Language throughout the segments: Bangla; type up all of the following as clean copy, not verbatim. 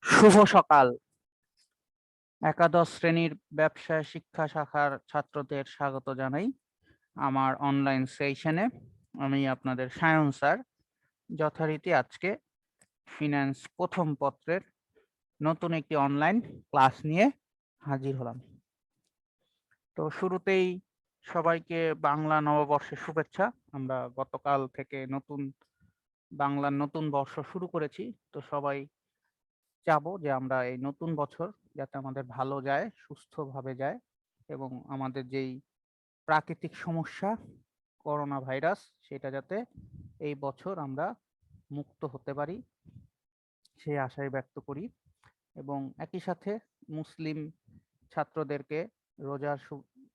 শুভ সকাল। একাদশ শ্রেণীর ব্যবসা শিক্ষা শাখার ছাত্রদের স্বাগত জানাই আমার অনলাইন সেশনে। আমি আপনাদের সায়ন স্যার যথারীতি আজকে ফিন্যান্স প্রথম পত্রের নতুন একটি অনলাইন ক্লাস নিয়ে হাজির হলাম। তো শুরুতেই সবাইকে বাংলা নববর্ষের শুভেচ্ছা। আমরা গতকাল থেকে বাংলার নতুন বর্ষ শুরু করেছি। তো সবাই চাবো যে আমরা এই নতুন বছর যাতে আমাদের ভালো যায়, সুস্থভাবে যায় এবং আমাদের যেই প্রাকৃতিক সমস্যা করোনা ভাইরাস সেটা যাতে এই বছর আমরা মুক্ত হতে পারি সেই আশাই ব্যক্ত করি। এবং একই সাথে মুসলিম ছাত্রদেরকে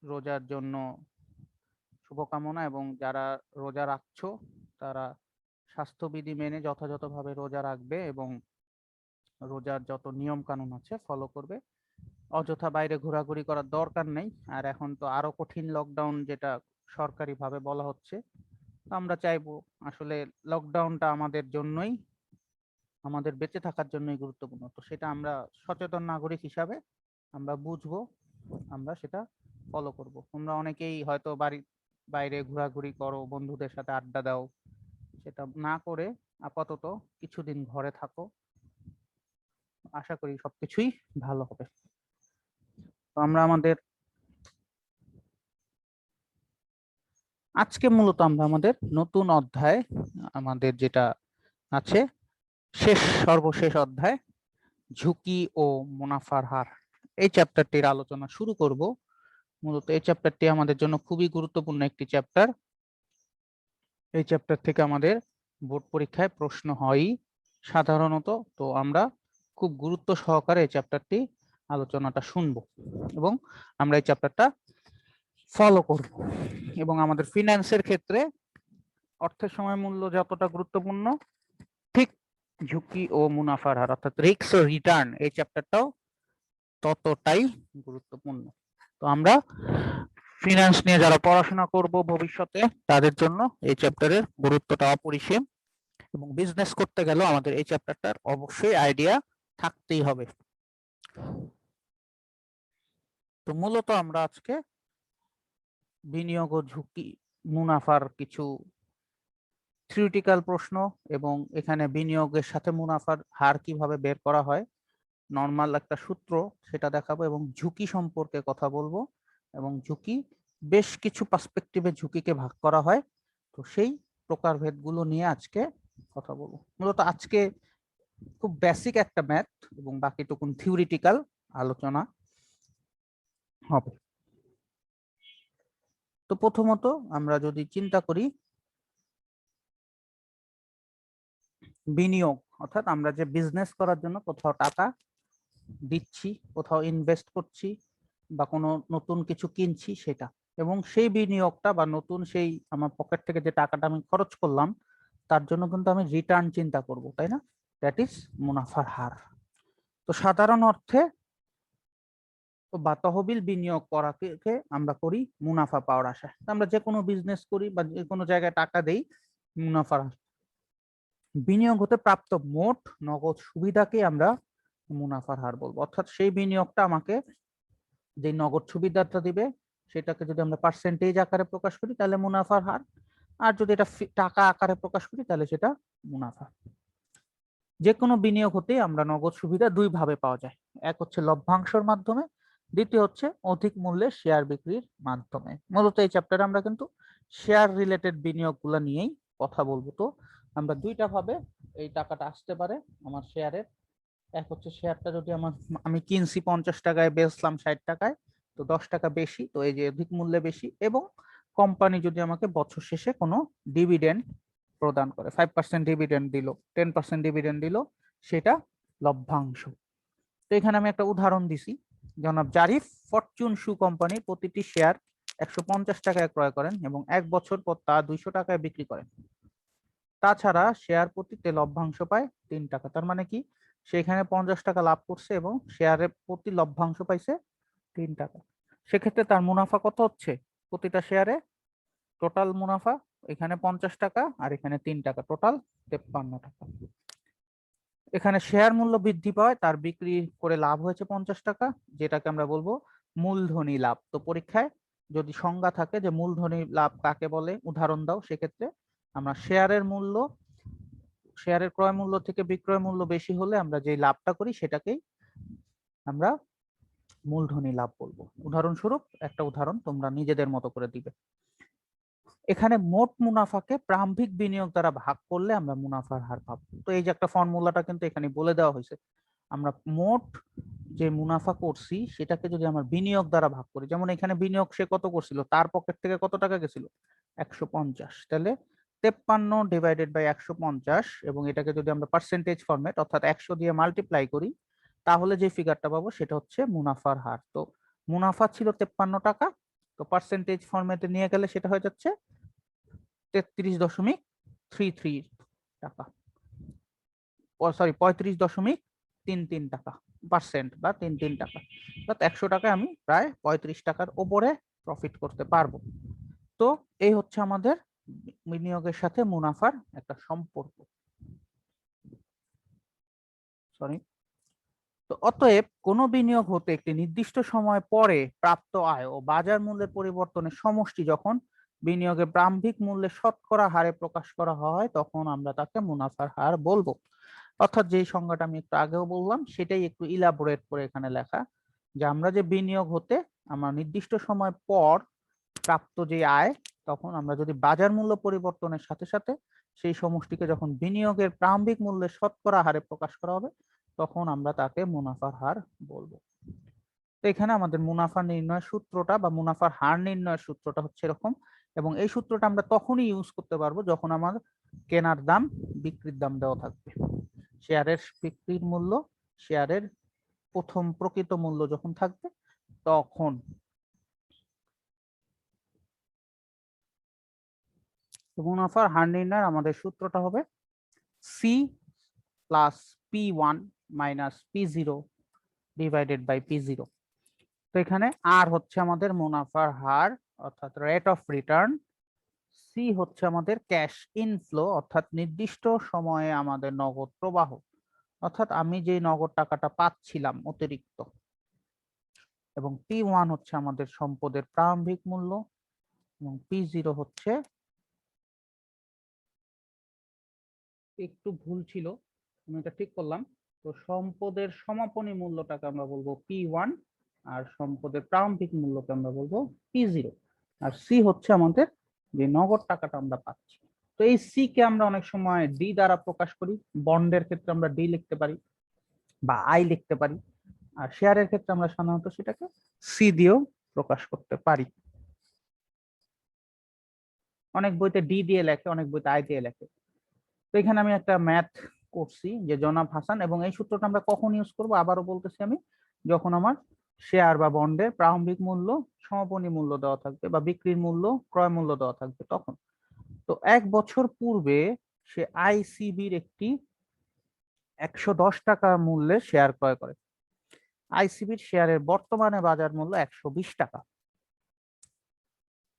রোজার জন্য শুভকামনা, এবং যারা রোজা রাখছো তারা স্বাস্থ্যবিধি মেনে যথাযথভাবে রোজা রাখবে এবং রোজার যত নিয়ম কানুন আছে ফলো করবে। অযথা বাইরে ঘোরাঘুরি করার দরকার নেই। আর এখন তো আরো কঠিন লকডাউন যেটা সরকারিভাবে বলা হচ্ছে, তো আমরা চাইবো আসলে লকডাউনটা আমাদের জন্যই, আমাদের বেঁচে থাকার জন্যই গুরুত্বপূর্ণ। তো সেটা আমরা সচেতন নাগরিক হিসাবে আমরা বুঝবো, আমরা সেটা ফলো করব। তোমরা অনেকেই হয়তো বাইরে ঘোরাঘুরি করো, বন্ধুদের সাথে আড্ডা দাও, সেটা না করে আপাতত কিছুদিন ঘরে থাকো। আশা করি সবকিছুই ভালো হবে। তো আমরা আজকে মূলত আমরা আমাদের নতুন অধ্যায়, আমাদের যেটা আছে সর্বশেষ অধ্যায় ঝুঁকি ও মুনাফার হার, এই চ্যাপ্টারটির আলোচনা শুরু করব। মূলত এই চ্যাপ্টারটি আমাদের জন্য খুবই গুরুত্বপূর্ণ একটি চ্যাপ্টার। এই চ্যাপ্টার থেকে আমাদের বোর্ড পরীক্ষায় প্রশ্ন হয়ই সাধারণত। তো আমরা খুব গুরুত্ব সহকারে এই চ্যাপ্টারটি আলোচনাটা শুনবো এবং আমরা এই চ্যাপ্টারটা ফলো করব। এবং আমাদের ফিন্যান্সের ক্ষেত্রে অর্থের সময় মূল্য যতটা গুরুত্বপূর্ণ, ঠিক ঝুঁকি ও মুনাফার হার অর্থাৎ রিস্ক ও রিটার্ন এই চ্যাপ্টারটাও ততটাই গুরুত্বপূর্ণ। তো আমরা ফিন্যান্স নিয়ে যারা পড়াশোনা করব ভবিষ্যতে তাদের জন্য এই চ্যাপ্টারের গুরুত্বটা অপরিসীম, এবং বিজনেস করতে গেলেও আমাদের এই চ্যাপ্টারটার অবশ্যই আইডিয়া থাকতেই হবে। তো মূলত আমরা আজকে বিনিয়োগ ও ঝুঁকি মুনাফার কিছু থিওরিটিক্যাল প্রশ্ন এবং এখানে বিনিয়োগের সাথে মুনাফার হার কিভাবে বের করা হয়, নর্মাল একটা সূত্র সেটা দেখাবো, এবং ঝুঁকি সম্পর্কে কথা বলবো। এবং ঝুঁকি বেশ কিছু পার্সপেক্টিভে ঝুঁকিকে ভাগ করা হয়, তো সেই প্রকারভেদগুলো নিয়ে আজকে কথা বলবো। মূলত আজকে খুব বেসিক একটা ম্যাথ এবং বাকিটুকুন থিওরিটিক্যাল আলোচনা হবে। তো প্রথমত আমরা যদি চিন্তা করি বিনিয়োগ, অর্থাৎ আমরা যে বিজনেস করার জন্য কোথাও টাকা দিচ্ছি, কোথাও ইনভেস্ট করছি বা কোনো নতুন কিছু কিনছি সেটা, এবং সেই বিনিয়োগটা বা নতুন সেই আমার পকেট থেকে যে টাকাটা আমি খরচ করলাম তার জন্য কিন্তু আমি রিটার্ন চিন্তা করব, তাই না? দ্যাট ইজ মুনাফার হার। তো সাধারণ অর্থে বা তহবিল বিনিয়োগ করাকে আমরা করি মুনাফা পাওয়ার আশায়। আমরা যে কোনো বিজনেস করি বা যে কোনো জায়গায় টাকা দেই মুনাফার আশায়। বিনিয়োগ হতে প্রাপ্ত মোট নগদ সুবিধাকে আমরা মুনাফার হার বলবো। অর্থাৎ সেই বিনিয়োগটা আমাকে যে নগদ সুবিধাটা দিবে সেটাকে যদি আমরা পার্সেন্টেজ আকারে প্রকাশ করি তাহলে মুনাফার হার, আর যদি এটা টাকা আকারে প্রকাশ করি তাহলে সেটা মুনাফা। যে কোনো বিনিয়োগ হতে আমরা নগদ সুবিধা দুই ভাবে পাওয়া যায়, এক হচ্ছে লভ্যাংশের মাধ্যমে, দ্বিতীয় হচ্ছে অধিক মূল্যে শেয়ার বিক্রির মাধ্যমে। মূলত এই চ্যাপ্টারে আমরা কিন্তু শেয়ার রিলেটেড বিনিয়োগগুলো নিয়েই কথা বলবো। তো আমরা দুইটা ভাবে এই টাকাটা আসতে পারে আমার শেয়ারের। এক হচ্ছে শেয়ারটা যদি আমি কিনছি 50 টাকায়, বেচলাম 60 টাকায়, তো 10 টাকা বেশি, তো এই যে অধিক মূল্যে বেশি। এবং কোম্পানি যদি আমাকে বছর শেষে কোনো ডিভিডেন্ড প্রদান করে, 5% ডিভিডেন্ড দিল, 10% ডিভিডেন্ড দিল, সেটা লভ্যাংশ। তো এখানে আমি একটা উদাহরণ দিছি, জনাব জারিফ ফরচুন শু কোম্পানির প্রতিটি শেয়ার 150 টাকায় ক্রয় করেন এবং 1 বছর পর তা 200 টাকায় বিক্রি করেন। তাছাড়া শেয়ার প্রতিতে লভ্যাংশ পায় 3 টাকা। তার মানে কি, সেখানে 50 টাকা লাভ করছে এবং শেয়ারের প্রতি লভ্যাংশ পাইছে 3 টাকা। সেক্ষেত্রে তার মুনাফা কত হচ্ছে প্রতিটা শেয়ারে? টোটাল মুনাফা এখানে 50 টাকা আর এখানে 3 টাকা, টোটাল 53 টাকা। এখানে শেয়ার মূল্য বৃদ্ধি পায়, তার বিক্রি করে লাভ হয়েছে 50 টাকা, যেটাকে আমরা বলবো মূলধনী লাভ। তো পরীক্ষায় যদি সংজ্ঞা থাকে যে মূলধনী লাভ কাকে বলে, উদাহরণ দাও, সেক্ষেত্রে আমরা শেয়ারের ক্রয় মূল্য থেকে বিক্রয় মূল্য বেশি হলে আমরা যে লাভটা করি সেটাকেই আমরা মূলধনী লাভ বলবো। উদাহরণস্বরূপ একটা উদাহরণ তোমরা নিজেদের মতো করে দিবে। এখানে মোট মুনাফাকে প্রারম্ভিক বিনিয়োগ দ্বারা ভাগ করলে আমরা মুনাফার হার পাবো। তো এই যে একটা ফর্মুলাটা কিন্তু এখানে বলে দেওয়া হয়েছে, আমরা মোট যে মুনাফা করছি সেটাকে যদি আমরা বিনিয়োগ দ্বারা ভাগ করি, যেমন এখানে বিনিয়োগ সে কত করছিল, তার পকেট থেকে কত টাকা গেছিল 150, তাহলে 53 ডিভাইডেড বাই 150, এবং এটাকে যদি আমরা পার্সেন্টেজ ফরম্যাট অর্থাৎ 100 দিয়ে মাল্টিপ্লাই করি, তাহলে যে ফিগারটা পাবো সেটা হচ্ছে মুনাফার হার। তো মুনাফা ছিল 53 টাকা, তো পার্সেন্টেজ ফরম্যাটে নিয়ে গেলে সেটা হয়ে যাচ্ছে 33.33 টাকা, সরি 35.33 টাকা পার্সেন্ট বা 33 টাকা, অর্থাৎ 100 টাকায় আমি প্রায় 35 টাকার উপরে প্রফিট করতে পারবো। তো এই হচ্ছে আমাদের বিনিয়োগের সাথে মুনাফার একটা সম্পর্ক। সরি। তো অতএব কোনো বিনিয়োগ হতে একটি নির্দিষ্ট সময় পরে প্রাপ্ত আয় ও বাজার মূল্যের পরিবর্তনের সমষ্টি যখন বিনিয়োগের প্রারম্ভিক মূল্যে শতকরা হারে প্রকাশ করা হয়, তখন আমরা তাকে মুনাফার হার বলবো। অর্থাৎ যে সংজ্ঞাটা আমি একটু আগেও বললাম সেটাই একটু ইলাবোরেট করে এখানে লেখা, যে আমরা যে বিনিয়োগ হতে আমরা নির্দিষ্ট সময় পর প্রাপ্ত যে আয়, তখন আমরা যদি বাজার মূল্য পরিবর্তনের সাথে সাথে সেই সমষ্টিকে যখন বিনিয়োগের প্রারম্ভিক মূল্যে শতকরা হারে প্রকাশ করা হবে, তখন আমরা তাকে মুনাফার হার বলবো। তো এখানে আমাদের মুনাফা নির্ণয়ের সূত্রটা বা মুনাফার হার নির্ণয়ের সূত্রটা হচ্ছে এরকম, এবং এই সূত্রটা আমরা তখনই ইউজ করতে পারবো যখন আমার কেনার দাম বিক্রির দাম দেওয়া থাকবে। শেয়ারের বিক্রির মূল্য, শেয়ারের প্রথম প্রকৃত মূল্য যখন থাকবে তখন। মুনাফার হার নির্ণয়ের আমাদের সূত্রটা হবে C plus P1 minus P0 divided by P0। তো এখানে আর হচ্ছে আমাদের মুনাফার হার অর্থাৎ রেট অফ রিটার্ন, সি হচ্ছে আমাদের ক্যাশ ইনফ্লো অর্থাৎ নির্দিষ্ট সময়ে আমাদের নগদ প্রবাহ, অর্থাৎ আমি যে নগদ টাকাটা পাচ্ছিলাম অতিরিক্ত, এবং P1 হচ্ছে আমাদের সম্পদের প্রারম্ভিক মূল্য, এবং P0 হচ্ছে, একটু ভুল ছিল আমি এটা ঠিক করলাম, তো সম্পদের সমাপনী মূল্যটাকে আমরা বলবো P1, আর সম্পদের প্রারম্ভিক মূল্যকে আমরা বলবো P0, আর সি হচ্ছে আমাদের যে নগদ টাকাটা আমরা পাচ্ছি। তো এই সি কে আমরা অনেক সময় ডি দ্বারা প্রকাশ করি, বন্ডের ক্ষেত্রে আমরা ডি লিখতে পারি বা আই লিখতে পারি, আর শেয়ারের ক্ষেত্রে আমরা সাধারণত সেটাকে সি দিয়েও প্রকাশ করতে পারি। অনেক বইতে ডি দিয়ে লেখে, অনেক বইতে আই দিয়ে লেখে। তো এখানে আমি একটা ম্যাথ করছি যে জনাব হাসান, এবং এই সূত্রটা আমরা কখন ইউজ করব আবারও বলতেছি আমি, যখন আমার শেয়ার বা বন্ডের প্রারম্ভিক মূল্য সমাপনী মূল্য দেওয়া থাকবে বা বিক্রির মূল্য ক্রয় মূল্য দেওয়া থাকবে তখন। তো 1 বছর পূর্বে সে আইসিবির একটি 110 টাকা মূল্যে শেয়ার ক্রয় করে। আইসিবির শেয়ারের বর্তমানে বাজার মূল্য 120 টাকা।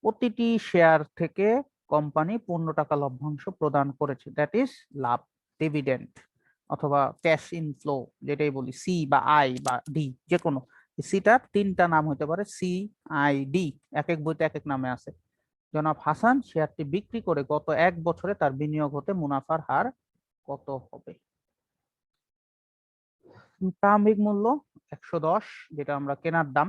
প্রতিটি শেয়ার থেকে কোম্পানি 15 টাকা লভ্যাংশ প্রদান করেছে, দ্যাট ইজ লাভ, ডিভিডেন্ড অথবা ক্যাশ ইনফ্লো, যেটাই বলি সি বা আই বা ডি, যে কোনো। সিটার তিনটা নাম হতে পারে, সি, আই, ডি, এক এক বইতে এক এক নামে আছে। জনাব হাসান শেয়ারটি বিক্রি করে গত 1 বছরে তার বিনিয়োগ হতে মুনাফার হার কত হবে? প্রারম্ভিক মূল্য 110, যেটা আমরা কেনার দাম,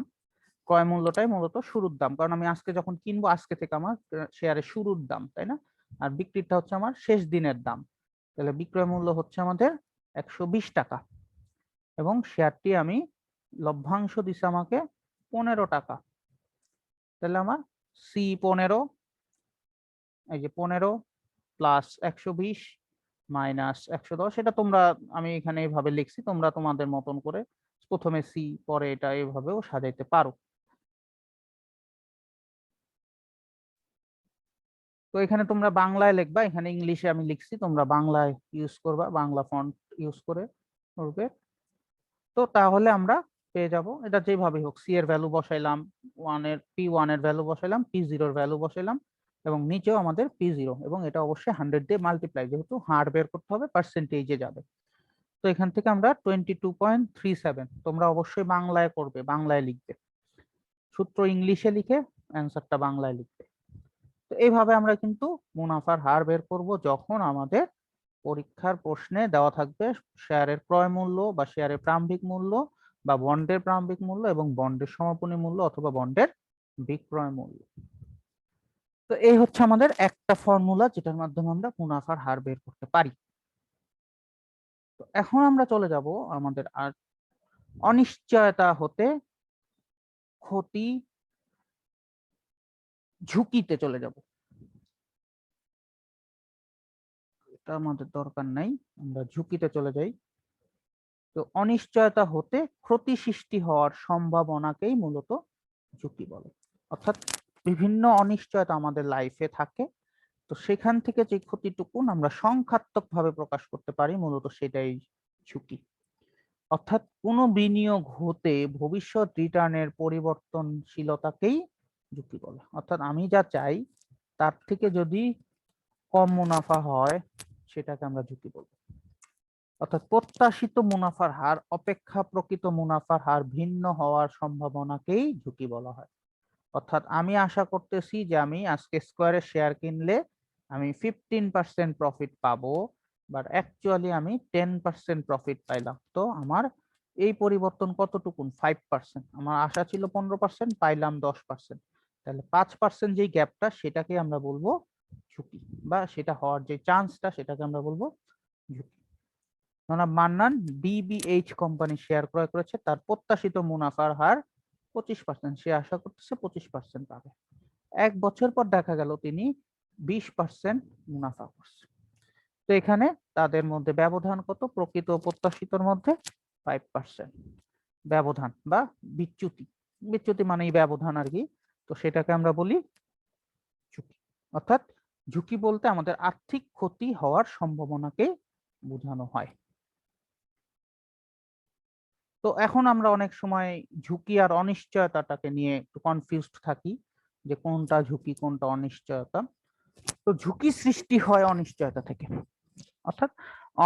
ক্রয় মূল্যটাই মূলত শুরুর দাম, কারণ আমি আজকে যখন কিনবো আজকে থেকে আমার শেয়ারের শুরুর দাম, তাই না? আর বিক্রিটা হচ্ছে আমার শেষ দিনের দাম, তাহলে বিক্রয় মূল্য হচ্ছে আমাদের 120 টাকা, এবং শেয়ারটি আমি লভ্যাংশ দিছে আমাকে 15 টাকা, তাহলে আমার সি 15, এই যে 15 প্লাস 120 মাইনাস 110, এটা তোমরা, আমি এখানে এইভাবে লিখছি, তোমরা তোমাদের মতন করে প্রথমে সি পরে এটা এইভাবেও সাজাইতে পারো। তো এখানে তোমরা বাংলায় লিখবা, এখানে ইংলিশে আমি লিখছি, তোমরা বাংলায় ইউজ করবা, বাংলা ফন্ট ইউজ করে করবে। তো তাহলে আমরা পেয়ে যাব, এটা যেভাবে হোক, সি এর ভ্যালু বসাইলাম, P1 এর ভ্যালু বসাইলাম, P0 এর ভ্যালু বসাইলাম, এবং নিচেও আমাদের P0, এবং এটা অবশ্যই 100 দিয়ে মাল্টিপ্লাই, যেহেতু হার বের করতে হবে পার্সেন্টেজে যাবে। তো এখান থেকে আমরা 22.37, তোমরা অবশ্যই বাংলায় করবে, বাংলায় লিখবে, সূত্র ইংলিশে লিখে অ্যান্সারটা বাংলায় লিখবে। তো এইভাবে আমরা কিন্তু মুনাফার হার বের করব যখন আমাদের পরীক্ষার প্রশ্নে দেওয়া থাকবে শেয়ারের ক্রয় মূল্য বা শেয়ারের প্রারম্ভিক মূল্য বা বন্ডের প্রারম্ভিক মূল্য এবং বন্ডের সমাপনী মূল্য অথবা বন্ডের বিক্রয় মূল্য। তো এই হচ্ছে আমাদের একটা ফর্মুলা যেটার মাধ্যমে আমরা মুনাফার হার বের করতে পারি। তো এখন আমরা চলে যাব আমাদের আর অনিশ্চয়তা হতে ক্ষতি ঝুঁকিতে চলে যাব। এটা আমাদের দরকার নাই, আমরা ঝুঁকিতে চলে যাই। তো অনিশ্চয়তা হতে ক্ষতি সৃষ্টি হওয়ার সম্ভাবনাকেই মূলত ঝুঁকি বলে। অর্থাৎ বিভিন্ন অনিশ্চয়তা আমাদের লাইফে থাকে, তো সেখান থেকে যে ক্ষতিটুকুন আমরা সংখ্যাত্মক ভাবে প্রকাশ করতে পারি মূলত সেটাই ঝুঁকি। অর্থাৎ কোনো বিনিয়োগ হতে ভবিষ্যৎ রিটার্নের পরিবর্তনশীলতাকেই ঝুঁকি বলে। অর্থাৎ আমি যা চাই তার থেকে যদি কম মুনাফা হয় সেটাকে আমরা ঝুঁকি বলবো। অর্থাৎ প্রত্যাশিত মুনাফার হার অপেক্ষা প্রকৃত মুনাফার হার ভিন্ন হওয়ার সম্ভাবনাকেই ঝুঁকি বলা হয়। অর্থাৎ আমি আশা করতেছি যে আমি আজকে স্কোয়ারের শেয়ার কিনলে আমি 15% প্রফিট পাবো, বাট অ্যাকচুয়ালি আমি 10% প্রফিট পাইলাম। তো আমার এই পরিবর্তন কতটুকুন? 5%। আমার আশা ছিল 15%, পাইলাম 10%। তাহলে 5% যেই গ্যাপটা সেটাকে আমরা বলবো ঝুঁকি, বা সেটা হওয়ার যে চান্সটা সেটাকে আমরা বলবো ঝুঁকি। জনাব মান্নান বিবিএইচ কোম্পানি শেয়ার ক্রয় করেছে, তার প্রত্যাশিত মুনাফার হার 25%, সে আশা করতেছে 25% পাবে। 1 বছর পর দেখা গেল তিনি 20% মুনাফা করছে। তো এখানে তাদের মধ্যে ব্যবধান কত? প্রকৃত ও প্রত্যাশিতর মধ্যে 5% ব্যবধান বা বিচ্যুতি। বিচ্যুতি মানেই ব্যবধান আর কি। তো সেটাকে আমরা বলি ঝুঁকি। অর্থাৎ ঝুঁকি বলতে আমাদের আর্থিক ক্ষতি হওয়ার সম্ভাবনাকে বোঝানো হয়। তো এখন আমরা অনেক সময় ঝুঁকি আর অনিশ্চয়তাটাকে নিয়ে একটু কনফিউজড থাকি যে কোনটা ঝুঁকি কোনটা অনিশ্চয়তা। তো ঝুঁকি সৃষ্টি হয় অনিশ্চয়তা থেকে, অর্থাৎ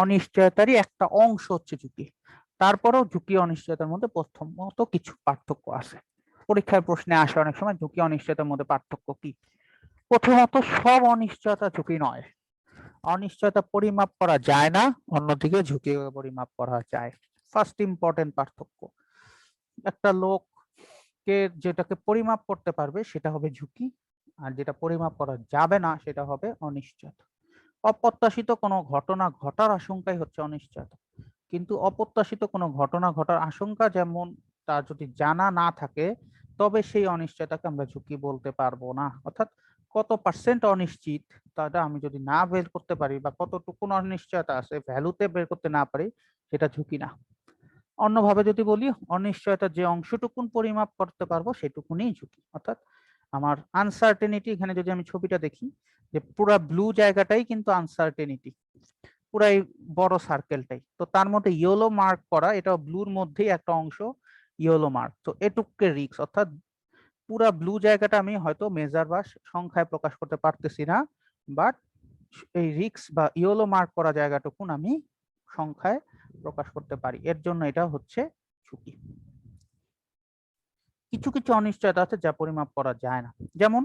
অনিশ্চয়তারই একটা অংশ হচ্ছে ঝুঁকি। তারপরেও ঝুঁকি অনিশ্চয়তার মধ্যে প্রথমত কিছু পার্থক্য আছে। পরীক্ষার প্রশ্নে আসে অনেক সময় ঝুঁকি অনিশ্চয়তার মধ্যে পার্থক্য কি। প্রথমত, সব অনিশ্চয়তা ঝুঁকি নয়। অনিশ্চয়তা পরিমাপ করা যায় না, অন্যদিকে ঝুঁকি পরিমাপ করা যায়। ফার্স্ট ইম্পর্টেন্ট পার্থক্য, একটা লোককে যেটাকে পরিমাপ করতে পারবে সেটা হবে ঝুঁকি, আর যেটা পরিমাপ করা যাবে না সেটা হবে অনিশ্চয়তা। অপ্রত্যাশিত কোনো ঘটনা ঘটার আশঙ্কাই হচ্ছে অনিশ্চয়তা, কিন্তু অপ্রত্যাশিত কোনো ঘটনা ঘটার আশঙ্কা যেমন তা যদি জানা না থাকে তবে সেই অনিশ্চয়তাকে আমরা ঝুঁকি বলতে পারবো না। অর্থাৎ কত পার্সেন্ট অনিশ্চিত তাটা আমি যদি না বের করতে পারি বা কতটুকুন অনিশ্চয়তা আছে ভ্যালুতে বের করতে না পারি সেটা ঝুঁকি না। অন্যভাবে যদি বলি, অনিশ্চয়তার যে অংশটুকুন পরিমাপ করতে পারবো সেটুকুনই ঝুঁকি। অর্থাৎ আমার আনসার্টেনিটি, এখানে যদি আমি ছবিটা দেখি যে পুরা ব্লু জায়গাটাই কিন্তু আনসার্টেনিটি, পুরাই বড় সার্কেলটাই। তো তার মধ্যে ইয়েলো মার্ক করা, এটা ব্লুর মধ্যেই একটা অংশ ইয়েলো মার্ক। তো এটুককে রিস্ক, অর্থাৎ পুরা ব্লু জায়গাটা আমি হয়তো মেজার বা সংখ্যায় প্রকাশ করতে পারতেছি না, বাট এই রিস্ক বা ইয়েলো মার্ক করা জায়গাটুকুন আমি সংখ্যায় প্রকাশ করতে পারি, এর জন্য এটা হচ্ছে ঝুঁকি। কিছু কিছু অনিশ্চয়তা আছে যা পরিমাপ করা যায় না, যেমন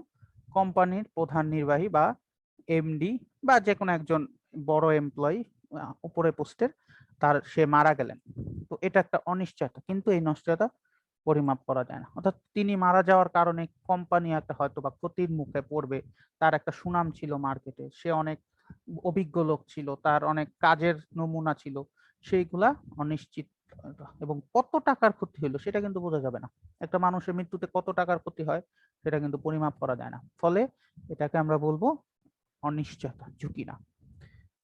কোম্পানির প্রধান নির্বাহী বা এমডি বা যে কোনো একজন বড় এমপ্লয়ি উপরে পোস্টের, তার সে মারা গেলেন। তো এটা একটা অনিশ্চয়তা, কিন্তু এই নিশ্চয়তা পরিমাপ করা যায় না। অর্থাৎ তিনি মারা যাওয়ার কারণে কোম্পানি একটা হয়তো বা ক্ষতির মুখে পড়বে, তার একটা সুনাম ছিল মার্কেটে, সে অনেক অভিজ্ঞ লোক ছিল, তার অনেক কাজের নমুনা ছিল, সেইগুলা অনিশ্চিত। এবং কত টাকার ক্ষতি হলো সেটা কিন্তু বোঝা যাবে না। একটা মানুষের মৃত্যুতে কত টাকার ক্ষতি হয় সেটা কিন্তু পরিমাপ করা যায় না, ফলে এটাকে আমরা বলবো অনিশ্চয়তা, ঝুঁকি না।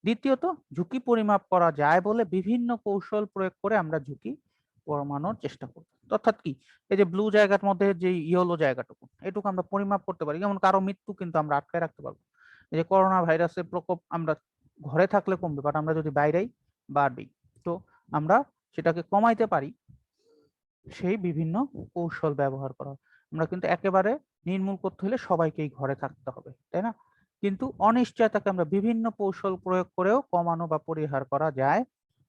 দ্বিতীয়ত, ঝুঁকি পরিমাপ করা যায় বলে বিভিন্ন কৌশল প্রয়োগ করে আমরা ঝুঁকি কমানোর চেষ্টা করব। অর্থাৎ কি, এই যে ব্লু জায়গার মধ্যে যে ইয়েলো জায়গাটুকু, এটুকু আমরা পরিমাপ করতে পারি। যেমন কারো মৃত্যু কিন্তু আমরা আটকায় রাখতে পারবো। এই যে করোনা ভাইরাসের প্রকোপ আমরা ঘরে থাকলে কমবে, বাট আমরা যদি বাইরেই বাড়বেই। তো আমরা সেটাকে কমাইতে পারি সেই বিভিন্ন কৌশল ব্যবহার করা। আমরা কিন্তু একেবারে নির্মূল করতে হলে সবাইকেই ঘরে থাকতে হবে, তাই না? কিন্তু অনিশ্চয়তাকে আমরা বিভিন্ন কৌশল প্রয়োগ করেও কমানো বা পরিহার করা যায়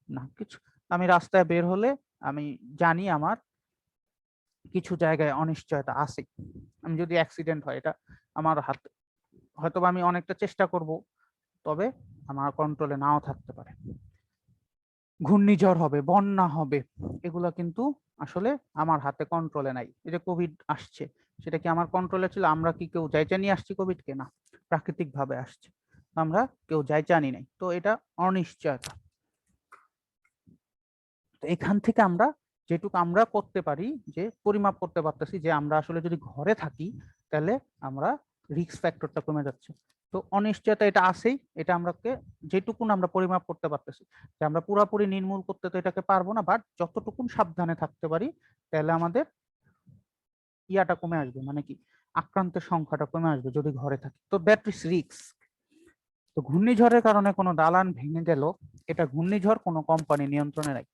না কিছু, আমি রাস্তায় বের হলে আমি জানি আমার কিছু জায়গায় অনিশ্চয়তা আছে। আমি যদি অ্যাক্সিডেন্ট হয়, এটা আমার হাত, হয়তো আমি অনেকটা চেষ্টা করব, তবে আমার কন্ট্রোলে নাও থাকতে পারে। ঘূর্ণিঝড় হবে, বন্যা হবে, এগুলা কিন্তু আসলে আমার হাতে কন্ট্রোলে নাই। এই যে কোভিড আসছে, সেটা কি আমার কন্ট্রোলে ছিল? আমরা কি কেউ যাইতে নিয়ে আসছি কোভিডকে? না, প্রাকৃতিক ভাবে আসছে, আমরা কেউ যাইতে আনি নাই। তো এটা অনিশ্চয়তা। তো এখান থেকে আমরা যেটুকু আমরা করতে পারি, যে পরিমাপ করতে পারতেছি যে আমরা আসলে যদি ঘরে থাকি তাহলে আমরা রিস্ক ফ্যাক্টরটা কমে যাচ্ছে। তো অনিশ্চয়তা এটা আছেই, এটা আমরাকে যেটুকুন আমরা পরিমাপ করতে পারতেছি, যে আমরা পুরোপুরি নির্মূল করতে তো এটাকে পারবো না, বাট যতটুকুন সাবধানে থাকতে পারি তাহলে আমাদের ইয়াটা কমে আসবে, মানে কি আক্রান্তের সংখ্যাটা কমে আসবে যদি ঘরে থাকি। তো দ্যাট ইজ রিস্ক। তো ঘূর্ণিঝড়ের কারণে কোনো দালান ভেঙে গেল, এটা ঘূর্ণিঝড় কোনো কোম্পানি নিয়ন্ত্রণে নাই,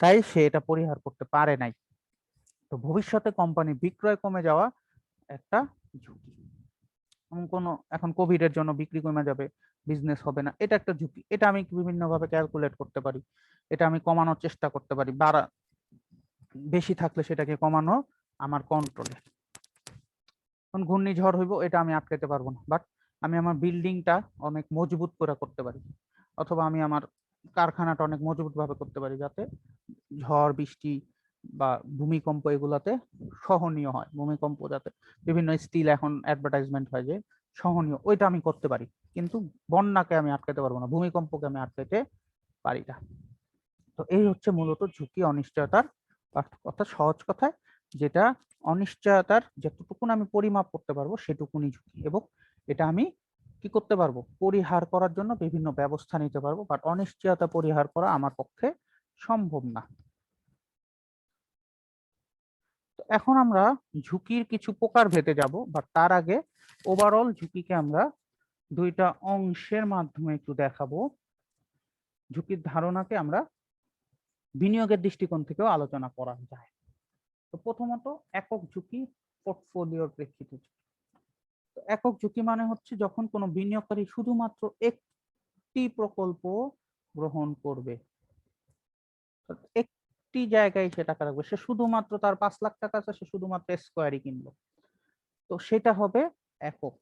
তাই সে এটা পরিহার করতে পারে নাই। তো ভবিষ্যতে কোম্পানি বিক্রয় কমে যাওয়া একটা ঝুঁকি। কোনো এখন কোভিড এর জন্য বিক্রি কমে যাবে, বিজনেস হবে না, এটা একটা ঝুঁকি। এটা আমি বিভিন্ন ভাবে ক্যালকুলেট করতে পারি, এটা আমি কমানোর চেষ্টা করতে পারি, বাড়া বেশি থাকলে সেটাকে কমানো আমার কন্ট্রোলে। ঘূর্ণিঝড় হইব এটা আমি আটকাতে পারবো না, বাট আমি আমার বিল্ডিংটা অনেক মজবুত করে করতে পারি, অথবা আমি আমার কারখানাটা অনেক মজবুত ভাবে করতে পারি, যাতে ঝড় বৃষ্টি বা ভূমিকম্প এগুলাতে সহনীয় হয়। ভূমিকম্প যাতে, বিভিন্ন স্টিল এখন অ্যাডভার্টাইজমেন্ট হয় যে সহনীয়, ওইটা আমি করতে পারি, কিন্তু বন্যাকে আমি আটকাতে পারবো না, ভূমিকম্পকে আমি আটকাতে পারি না। তো এই হচ্ছে মূলত ঝুঁকি অনিশ্চয়তার কথা। সহজ কথায়, যেটা অনিশ্চয়তার যতটুকুন আমি পরিমাপ করতে পারবো সেটুকুনি ঝুঁকি, এবং এটা আমি কি করতে পারবো? পরিহার করার জন্য বিভিন্ন ব্যবস্থা নিতে পারবো, বাট অনিশ্চয়তা পরিহার করা আমার পক্ষে সম্ভব না। তো এখন আমরা ঝুঁকির কিছু প্রকার ভেদে যাব, বাট তার আগে ওভারঅল ঝুঁকিকে আমরা দুইটা অংশের মাধ্যমে একটু দেখাবো। ঝুঁকির ধারণাকে আমরা বিনিয়োগের দৃষ্টিকোণ থেকেও আলোচনা করা যায়। তো প্রথমত একক ঝুঁকি, পোর্টফোলিওর প্রেক্ষিতে। তো একক ঝুঁকি মানে হচ্ছে যখন কোনো বিনিয়োগকারী শুধুমাত্র একটি প্রকল্প গ্রহণ করবে, একটি জায়গায় সে টাকা রাখবে, সে শুধুমাত্র তার 5 লাখ টাকা আছে, সে শুধুমাত্র স্কোয়ারই কিনলো, তো সেটা হবে একক।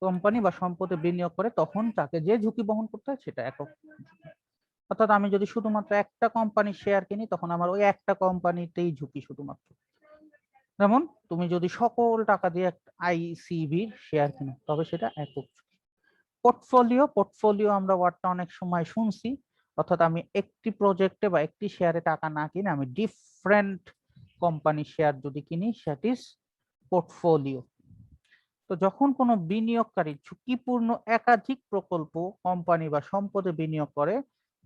কোম্পানি বা সম্পদে বিনিয়োগ করে তখন তাকে যে ঝুঁকি বহন করতে হয় সেটা একক। অর্থাৎ আমি যদি শুধুমাত্র একটা কোম্পানির শেয়ার কিনি, তখন আমার ওই একটা কোম্পানিতেই ঝুঁকি শুধুমাত্র। যেমন তুমি যদি সকল টাকা দিয়ে আইসিবির শেয়ার কিনো, তবে সেটা একক ঝুঁকি। পোর্টফোলিও, পোর্টফোলিও আমরা ওয়ার্ডটা অনেক সময় শুনছি, অর্থাৎ আমি একটি প্রজেক্টে বা একটি শেয়ারে টাকা না কিনে আমি ডিফারেন্ট কোম্পানির শেয়ার যদি কিনি, সেট ইজ পোর্টফোলিও। তো যখন কোনো বিনিয়োগকারী ঝুঁকিপূর্ণ একাধিক প্রকল্প, কোম্পানি বা সম্পদে বিনিয়োগ করে,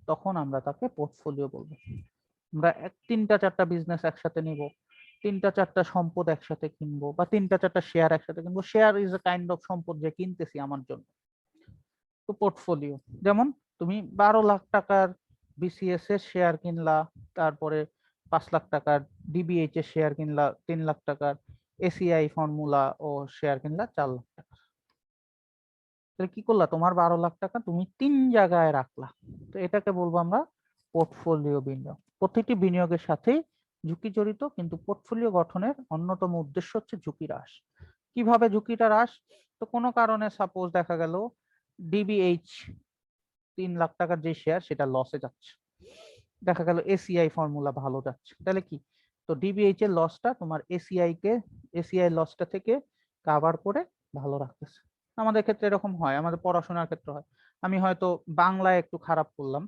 তখন আমরা তাকে পোর্টফোলিও বলবো। আমরা 3টা 4টা বিজনেস একসাথে নিব, 3টা 4টা সম্পদ একসাথে কিনবো, বা 3টা 4টা শেয়ার একসাথে কিনবো। Share is a kind of সম্পদ যে কিনতেছি আমার জন্য। তো পোর্টফোলিও, যেমন তুমি 12 লাখ টাকার বিসিএস এর শেয়ার কিনলা, তারপরে 5 লাখ টাকার ডিবিএইচ এর শেয়ার কিনলা, 3 লাখ টাকার এসিআই ফর্মুলা ও শেয়ার কিনলা 4 লাখ টাকা। তাহলে কি করলা? তোমার 12 লাখ টাকা তুমি 3 জায়গায় রাখলা। তো এটাকে বলবো আমরা পোর্টফোলিও বিনিয়োগ। প্রতিটি বিনিয়োগের সাথেই ঝুঁকি জড়িত, কিন্তু পোর্টফোলিও গঠনের অন্যতম উদ্দেশ্য হচ্ছে ঝুঁকি হ্রাস। কিভাবে ঝুঁকিটা হ্রাস? তো কোনো কারণে সাপোজ দেখা গেল ডিবিএইচ 3 লাখ টাকার যে শেয়ার সেটা লসে যাচ্ছে, দেখা গেল এসিআই ফর্মুলা ভালো যাচ্ছে, তাহলে কি? তো ডিবিএইচ এর লসটা তোমার এসিআই লসটা থেকে কাভার করে ভালো রাখতেছে। আমাদের ক্ষেত্রে এরকম হয়, আমাদের পড়াশোনার ক্ষেত্রে হয়। আমি হয়তো বাংলায় একটু খারাপ করলাম,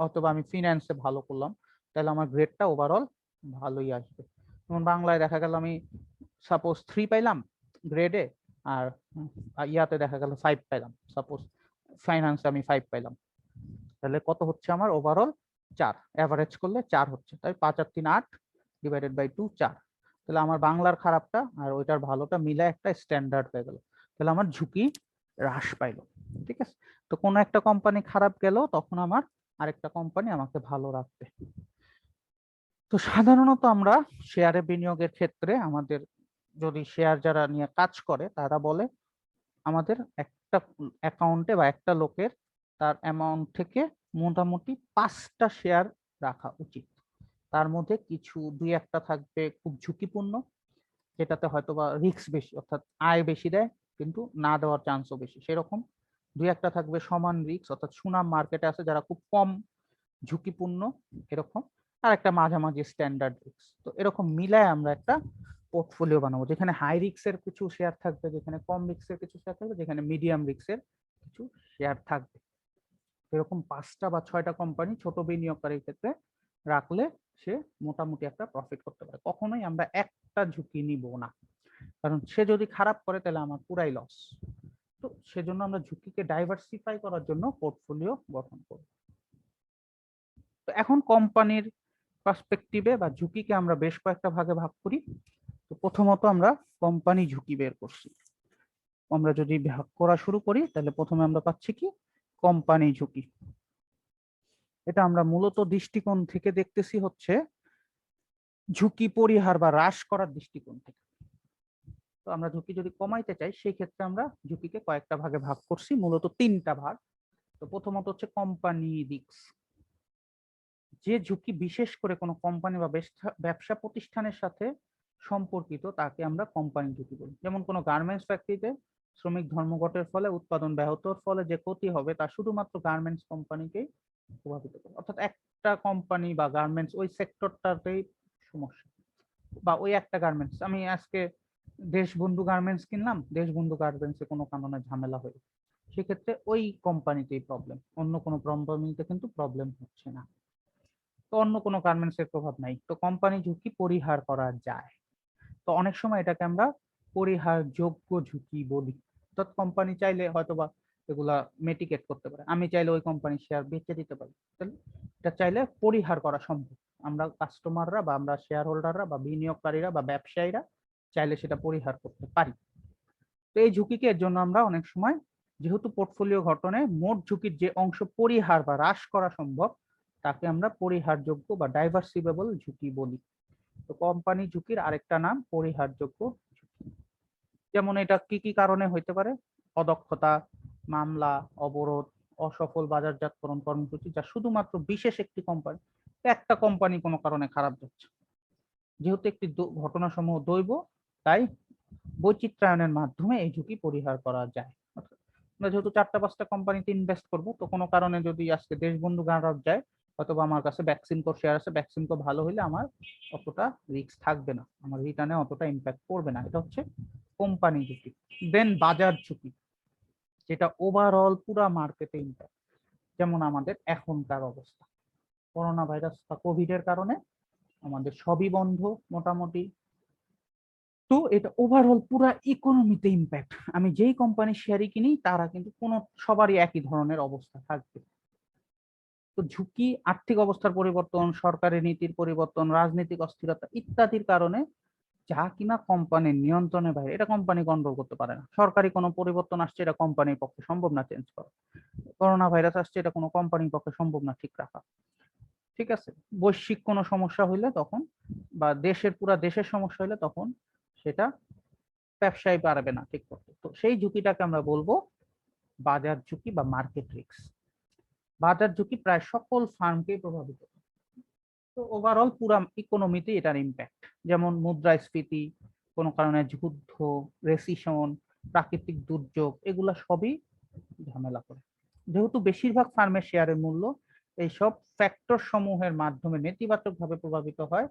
অথবা আমি ফিনান্সে ভালো করলাম, তাহলে আমার গ্রেডটা ওভারঅল ভালোই আসবে। যেমন বাংলায় দেখা গেল আমি সাপোজ 3 পাইলাম গ্রেডে, আর ইয়াতে দেখা গেল 5 পাইলাম, সাপোজ ফাইন্যান্সে আমি 5 পাইলাম, তাহলে কত হচ্ছে আমার ওভারঅল? 4। এভারেজ করলে 4 হচ্ছে, তাই 5 আর 3 8 ডিভাইডেড বাই 2 4। তাহলে আমার বাংলার খারাপটা আর ওইটার ভালোটা মিলে একটা স্ট্যান্ডার্ড হয়ে গেল, তাহলে আমার ঝুঁকি হ্রাস পাইলো। ঠিক আছে? তো কোনো একটা কোম্পানি খারাপ গেল, তখন আমার আরেকটা কোম্পানি আমাকে ভালো রাখবে। তো সাধারণত আমরা শেয়ারে বিনিয়োগের ক্ষেত্রে আমাদের, যদি শেয়ার যারা নিয়ে কাজ করে তারা বলে আমাদের একটা অ্যাকাউন্টে বা একটা লোকের তার অ্যামাউন্ট থেকে মোটামুটি 5টা শেয়ার রাখা উচিত। তার মধ্যে কিছু 2-1টা থাকবে খুব ঝুঁকিপূর্ণ, যেটাতে হয়তো বা রিস্ক বেশি, অর্থাৎ আয় বেশি দেয় কিন্তু না দেওয়ার চান্সও বেশি, সেরকম 2-1টা থাকবে সমান রিস্ক, অর্থাৎ সুনাম মার্কেটে আছে যারা খুব কম ঝুঁকিপূর্ণ এরকম, আর একটা মাঝামাঝি স্ট্যান্ডার্ড রিস্ক। তো এরকম মিলায় আমরা একটা পোর্টফোলিও বানাবো, যেখানে হাই রিস্কের কিছু শেয়ার থাকবে, যেখানে কম রিস্কের কিছু শেয়ার থাকবে, যেখানে মিডিয়াম রিস্কের কিছু শেয়ার থাকবে। এরকম 5টা বা 6টা কোম্পানি ছোট বিনিয়োগকারীর ক্ষেত্রে রাখলে সে মোটামুটি একটা প্রফিট করতে পারে। কখনোই আমরা একটা ঝুঁকি নিব না, কারণ সে যদি খারাপ করে তাহলে আমার পুরাই লস। তো সেজন্য আমরা ঝুঁকিকে ডাইভার্সিফাই করার জন্য পোর্টফোলিও গঠন করব। তো এখন কোম্পানির পার্সপেক্টিভে বা ঝুঁকিকে আমরা বেশ কয়েকটা ভাগে ভাগ করি। তো প্রথমত আমরা কোম্পানি ঝুঁকি বের করছি। আমরা যদি ভাগ করা শুরু করি তাহলে প্রথমে আমরা পাচ্ছি কি কোম্পানি ঝুঁকি। এটা আমরা মূলত দৃষ্টিকোণ থেকে দেখতেছি হচ্ছে ঝুঁকি পরিহার বা হ্রাস করার দৃষ্টিকোণ থেকে। তো আমরা ঝুঁকি যদি কমাইতে চাই সেই ক্ষেত্রে আমরা ঝুঁকিকে কয়েকটা ভাগে ভাগ করছি, মূলত 3টা ভাগ। তো প্রথমত হচ্ছে কোম্পানি রিস্ক। যে ঝুঁকি বিশেষ করে কোনো কোম্পানি বা ব্যবসা প্রতিষ্ঠানের সাথে সম্পর্কিত তাকে আমরা কোম্পানি ঝুঁকি বলি। যেমন কোনো গার্মেন্টস ফ্যাক্টরিতে শ্রমিক ধর্মঘটের ফলে উৎপাদন ব্যাহতর ফলে যে ক্ষতি হবে তা শুধুমাত্র গার্মেন্টস কোম্পানিকেই প্রভাবিত করে, অর্থাৎ একটা কোম্পানি বা গার্মেন্টস ওই সেক্টরটাতেই সমস্যা, বা ওই একটা গার্মেন্টস, আমি আজকে দেশবন্ধু গার্মেন্টস কিনলাম, দেশবন্ধু গার্মেন্টসে কোনো কারণে ঝামেলা হয়ে, সেক্ষেত্রে ওই কোম্পানিতেই প্রবলেম, অন্য কোনো কোম্পানিতে কিন্তু প্রবলেম হচ্ছে না, তো অন্য কোনো গার্মেন্টস এর প্রভাব নাই। তো কোম্পানি ঝুঁকি পরিহার করা যায়। তো অনেক সময় এটাকে আমরা পরিহারযোগ্য ঝুঁকি বলি, অর্থাৎ কোম্পানি চাইলে হয়তোবা এগুলা মেটিকেট করতে পারে, আমি চাইলে ওই কোম্পানির শেয়ার বেচে দিতে পারি, তাহলে এটা চাইলে পরিহার করা সম্ভব। আমরা কাস্টমাররা বা আমরা শেয়ার হোল্ডাররা বা বিনিয়োগকারীরা বা ব্যবসায়ীরা চাইলে সেটা পরিহার করতে পারি। তো এই ঝুঁকিকে এর জন্য আমরা অনেক সময়, যেহেতু পোর্টফোলিও গঠনে মোট ঝুঁকির যে অংশ পরিহার বা হ্রাস করা সম্ভব তাকে আমরা পরিহারযোগ্য বা ডাইভার্সিফেবল ঝুঁকি বলি। তো কোম্পানি ঝুঁকির আরেকটা নাম পরিহারযোগ্য ঝুঁকি। যেমন এটা কি কি কারণে হইতে পারে: অদক্ষতা, মামলা, অবরোধ, অসফল বাজারজাতকরণ কর্মসূচি, যা শুধুমাত্র বিশেষ একটি কোম্পানি, একটা কোম্পানি কোনো কারণে খারাপ যাচ্ছে। যেহেতু একটি ঘটনাসমূহ দৈব, তাই বৈচিত্র্যায়নের মাধ্যমে এই ঝুঁকি পরিহার করা যায়। আমরা যেহেতু 4টা-5টা কোম্পানিতে ইনভেস্ট করব, তো কোনো কারণে যদি আজকে দেশবন্ধু খারাপ যায়, অথবা আমার কাছে ভ্যাকসিনকো শেয়ার আছে, ভ্যাকসিনকো ভালো হইলে আমার অতটা রিস্ক থাকবে না, আমার রিটার্নে অতটা ইম্প্যাক্ট পড়বে না। এটা হচ্ছে কোম্পানি ঝুঁকি। দেন বাজার ঝুঁকি, যেটা ওভারঅল পুরা মার্কেটে ইম্প্যাক্ট। যেমন আমাদের এখনকার অবস্থা, করোনা ভাইরাস বা কোভিড এর কারণে আমাদের সবই বন্ধ মোটামুটি। তো এটা ওভারঅল পুরা ইকোনমিতে ইম্প্যাক্ট। আমি যেই কোম্পানির শেয়ারই কিনি তারা কিন্তু কোনো সবারই একই ধরনের অবস্থা থাকবে। তো ঝুঁকি, আর্থিক অবস্থার পরিবর্তন, সরকারি নীতির পরিবর্তন, রাজনৈতিক অস্থিরতা ইত্যাদির কারণে যা কিনা কোম্পানির নিয়ন্ত্রণের বাইরে, এটা কোম্পানি কন্ট্রোল করতে পারে না। সরকারি কোনো পরিবর্তন আসছে, এটা কোম্পানির পক্ষে সম্ভব না চেঞ্জ করা। করোনা ভাইরাস আসছে, এটা কোনো কোম্পানির পক্ষে সম্ভব না ঠিক রাখা। ঠিক আছে, বৈশ্বিক কোনো সমস্যা হইলে তখন, বা পুরা দেশের সমস্যা হইলে তখন সেটা ব্যবসায়ী পারবে না ঠিক করতে। তো সেই ঝুঁকিটাকে আমরা বলবো বাজার ঝুঁকি বা মার্কেট রিস্ক। বাজার ঝুঁকি প্রায় সকল ফার্মকে প্রভাবিত করে। তো ওভারঅল পুরা ইকোনমিতে এটার ইম্প্যাক্ট, যেমন মুদ্রাস্ফীতি, কোনো কারণে যুদ্ধ, রেসিশন, প্রাকৃতিক দুর্যোগ, এগুলা সবই ঝামেলা করে। যেহেতু বেশিরভাগ ফার্মের শেয়ারের মূল্য এইসব ফ্যাক্টর সমূহের মাধ্যমে নেতিবাচকভাবে প্রভাবিত হয়,